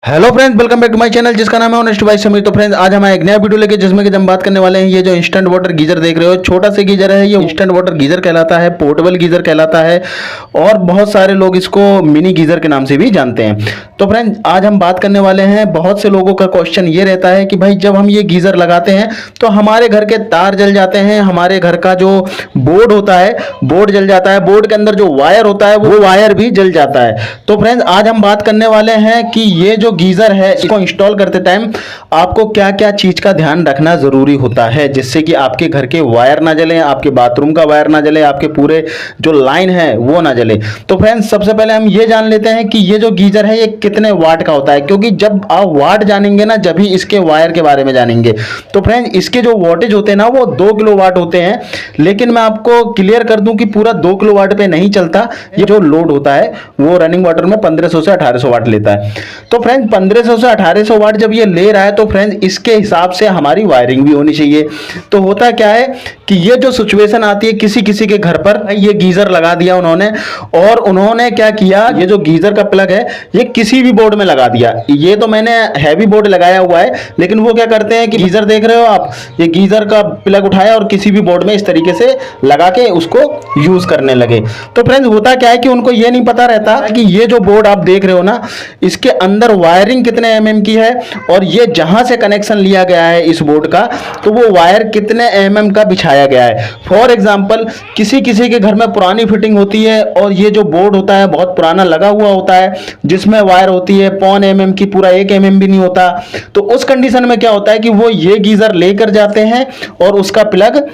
Hello friends, welcome back to my channel जिसका नाम है ऑनेस्ट भाई समीर। तो फ्रेंड्स, आज हम एक नया वीडियो लेके जिसमें कि हम बात करने वाले हैं ये जो इंस्टेंट वाटर गीजर देख रहे हो, छोटा सा गीजर है। ये इंस्टेंट वाटर गीजर कहलाता है, पोर्टेबल गीजर कहलाता है और बहुत सारे लोग इसको मिनी गीजर के नाम से भी जानते हैं। तो फ्रेंड्स, आज हम बात करने वाले हैं, बहुत से लोगों का क्वेश्चन ये रहता है कि भाई जब हम ये गीजर लगाते हैं तो हमारे घर के तार जल जाते हैं, हमारे घर का जो बोर्ड होता है बोर्ड जल जाता है, बोर्ड के अंदर जो वायर होता है वो वायर भी जल जाता है। तो फ्रेंड्स, आज हम बात करने वाले हैं कि ये जो गीजर है इसको इंस्टॉल करते टाइम आपको क्या क्या चीज का ध्यान रखना जरूरी होता है जिससे कि आपके घर के वायर ना जले, आपके बाथरूम का वायर ना जले, आपके पूरे जो लाइन है वो ना जले। तो फ्रेंड्स, सबसे पहले हम ये जान लेते हैं कि ये जो गीजर है ये कितने वाट का होता है, क्योंकि जब आप वाट जानेंगे ना जब ही इसके वायर के बारे में जानेंगे। तो फ्रेंड्स, इसके जो वोल्टेज होते हैं ना वो 2 किलोवाट होते हैं, लेकिन मैं आपको क्लियर कर दूं कि पूरा 2 किलोवाट पे नहीं चलता। ये जो लोड होता है वो रनिंग वाटर में 1500 से 1800 वाट लेता है। तो फ्रेंड्स, 1500 से 1800 वाट जब ये ले रहा है तो फ्रेंड्स इसके हिसाब से हमारी वायरिंग भी होनी चाहिए। तो होता क्या है कि ये जो सिचुएशन आती है किसी किसी के घर पर, ये गीजर लगा दिया उन्होंने और उन्होंने क्या किया, ये जो गीजर का प्लग है ये किसी भी बोर्ड में लगा दिया। ये तो मैंने हैवी बोर्ड लगाया हुआ है, लेकिन वो क्या करते हैं कि गीजर देख रहे हो आप, ये गीजर का प्लग उठाया और किसी भी बोर्ड में इस तरीके से लगा के उसको यूज करने लगे। तो फ्रेंड्स, होता क्या है कि उनको ये नहीं पता रहता कि ये जो बोर्ड आप देख रहे हो ना इसके अंदर वायरिंग कितने mm की है और ये जहां से कनेक्शन लिया गया है इस बोर्ड का तो वो वायर कितने mm का बिछाया गया है। फॉर एग्जांपल, किसी किसी के घर में पुरानी फिटिंग होती है और ये जो बोर्ड होता है बहुत पुराना लगा हुआ होता है जिसमें वायर होती है 0.25 mm की, पूरा 1 mm भी नहीं होता। तो उस कंडीशन में क्या होता है कि वो ये गीजर लेकर जाते हैं और उसका प्लग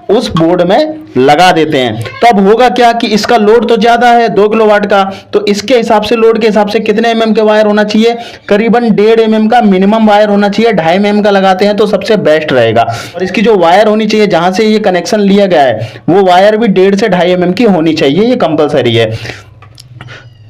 उस बोर्ड में लगा देते हैं। तो अब होगा क्या कि इसका लोड तो ज्यादा है 2 किलोवाट का, तो इसके हिसाब से लोड के हिसाब से कितने mm के वायर होना चाहिए, करीबन 1.5 mm का मिनिमम वायर होना चाहिए। 2.5 mm का लगाते हैं तो सबसे बेस्ट रहेगा। और इसकी जो वायर होनी चाहिए जहां से ये कनेक्शन लिया गया है वो वायर भी 1.5 से 2.5 mm की होनी चाहिए, ये कंपलसरी है।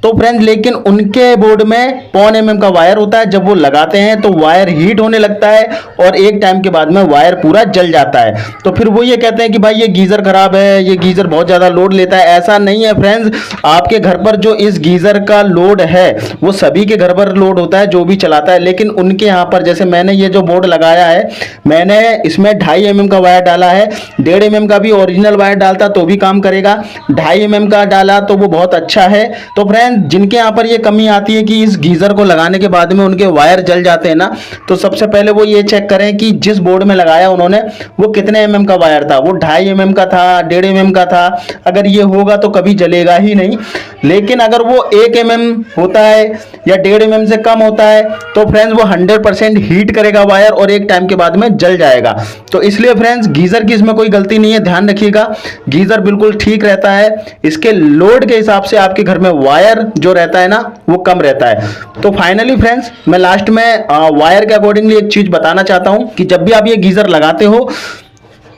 तो फ्रेंड्स, लेकिन उनके बोर्ड में 0.25 mm का वायर होता है, जब वो लगाते हैं तो वायर हीट होने लगता है और एक टाइम के बाद में वायर पूरा जल जाता है। तो फिर वो ये कहते हैं कि भाई ये गीजर खराब है, ये गीजर बहुत ज्यादा लोड लेता है। ऐसा नहीं है फ्रेंड्स, आपके घर पर जो इस गीजर का लोड है वो सभी के घर पर लोड होता है जो भी चलाता है, लेकिन उनके यहाँ पर जैसे मैंने ये जो बोर्ड लगाया है मैंने इसमें 2.5 mm का वायर डाला है। 1.5 mm का भी ओरिजिनल वायर डालता तो भी काम करेगा, 2.5 mm का डाला तो वो बहुत अच्छा है। तो फ्रेंड्स, जिनके यहाँ पर ये कमी आती है कि इस गीजर को लगाने के बाद में उनके वायर जल जाते हैं ना, तो सबसे पहले वो ये चेक करें कि जिस बोर्ड में लगाया उन्होंने वो कितने mm का वायर था, वो 2.5 mm का था, 1.5 mm का था। अगर ये होगा तो कभी जलेगा ही नहीं, लेकिन अगर वो 1 mm होता है या 1.5 mm से कम होता है तो फ्रेंड्स वो 100% हीट करेगा वायर और एक टाइम के बाद में जल जाएगा। तो इसलिए फ्रेंड्स, गीजर की इसमें कोई गलती नहीं है, ध्यान रखिएगा। गीजर बिल्कुल ठीक रहता है, इसके लोड के हिसाब से आपके घर में वायर जो रहता है ना वो कम रहता है। तो फाइनली फ्रेंड्स, मैं लास्ट में वायर के अकॉर्डिंगली एक चीज बताना चाहता हूं कि जब भी आप ये गीजर लगाते हो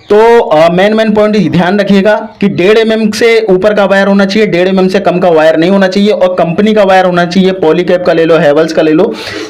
तो मेन पॉइंट ध्यान रखिएगा कि 1.5 mm से ऊपर का वायर होना चाहिए, 1.5 mm से कम का वायर नहीं होना चाहिए और कंपनी का वायर होना चाहिए। पॉलीकैब का ले लो, हैवेल्स का ले लो,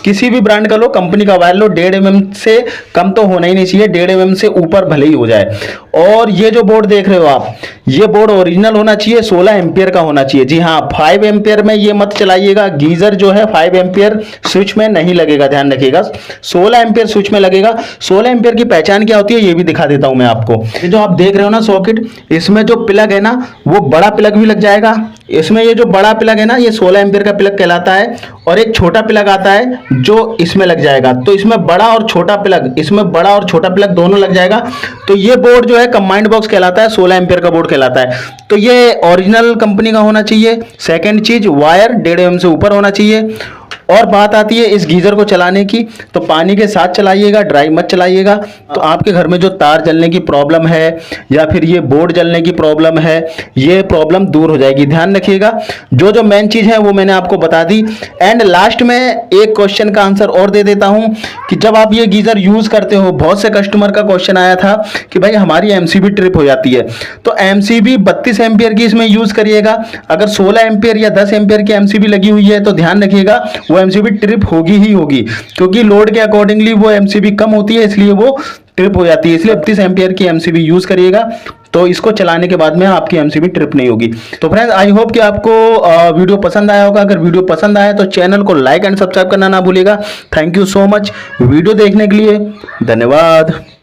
किसी भी ब्रांड का लो, कंपनी का वायर लो। 1.5 mm से कम तो होना ही नहीं चाहिए, 1.5 mm से ऊपर भले ही हो जाए। और ये जो बोर्ड देख रहे हो आप, ये बोर्ड ओरिजिनल होना चाहिए, 16 एम्पियर का होना चाहिए। जी हाँ, 5 एम्पियर में ये मत चलाइएगा, गीजर जो है 5 एम्पियर स्विच में नहीं लगेगा, ध्यान रखिएगा, 16 एम्पियर स्विच में लगेगा। 16 एम्पियर की पहचान क्या होती है ये भी दिखा देता हूं मैं आपको। ये जो आप देख रहे हो ना सॉकेट, इसमें जो प्लग है ना वो बड़ा प्लग भी लग जाएगा। इसमें ये जो बड़ा प्लग है ना ये 16 एम्पियर का प्लग कहलाता है और एक छोटा प्लग आता है जो इसमें लग जाएगा। तो इसमें बड़ा और छोटा प्लग, इसमें बड़ा और छोटा प्लग दोनों लग जाएगा। तो ये बोर्ड जो है कंबाइंड बॉक्स कहलाता है, 16 एम्पियर का बोर्ड कहलाता है। तो ये ओरिजिनल कंपनी का होना चाहिए। सेकंड चीज, वायर 1.5 mm से ऊपर होना चाहिए। और बात आती है इस गीजर को चलाने की, तो पानी के साथ चलाइएगा, ड्राई मत चलाइएगा। तो आपके घर में जो तार जलने की प्रॉब्लम है या फिर ये बोर्ड जलने की प्रॉब्लम है, ये प्रॉब्लम दूर हो जाएगी। ध्यान रखिएगा, जो जो मेन चीज है वो मैंने आपको बता दी। एंड लास्ट में एक क्वेश्चन का आंसर और दे देता हूं कि जब आप ये गीजर यूज करते हो, बहुत से कस्टमर का क्वेश्चन आया था कि भाई हमारी एमसीबी ट्रिप हो जाती है। तो एमसीबी 32 एम्पियर की इसमें यूज करिएगा। अगर 16 एम्पियर या 10 एम्पियर की एमसीबी लगी हुई है तो ध्यान रखिएगा वो एमसीबी ट्रिप होगी ही होगी, क्योंकि लोड के अकॉर्डिंगली वो एमसीबी कम होती है इसलिए वो ट्रिप हो जाती है। इसलिए 32 एम्पियर की एमसीबी यूज करिएगा। तो इसको चलाने के बाद में आपकी एमसीबी ट्रिप नहीं होगी। तो फ्रेंड्स आई होप कि आपको वीडियो पसंद आया होगा। अगर वीडियो पसंद आया तो चैनल को लाइक एंड सब्सक्राइब करना ना भूलिएगा। Thank you so much video देखने के लिए, धन्यवाद।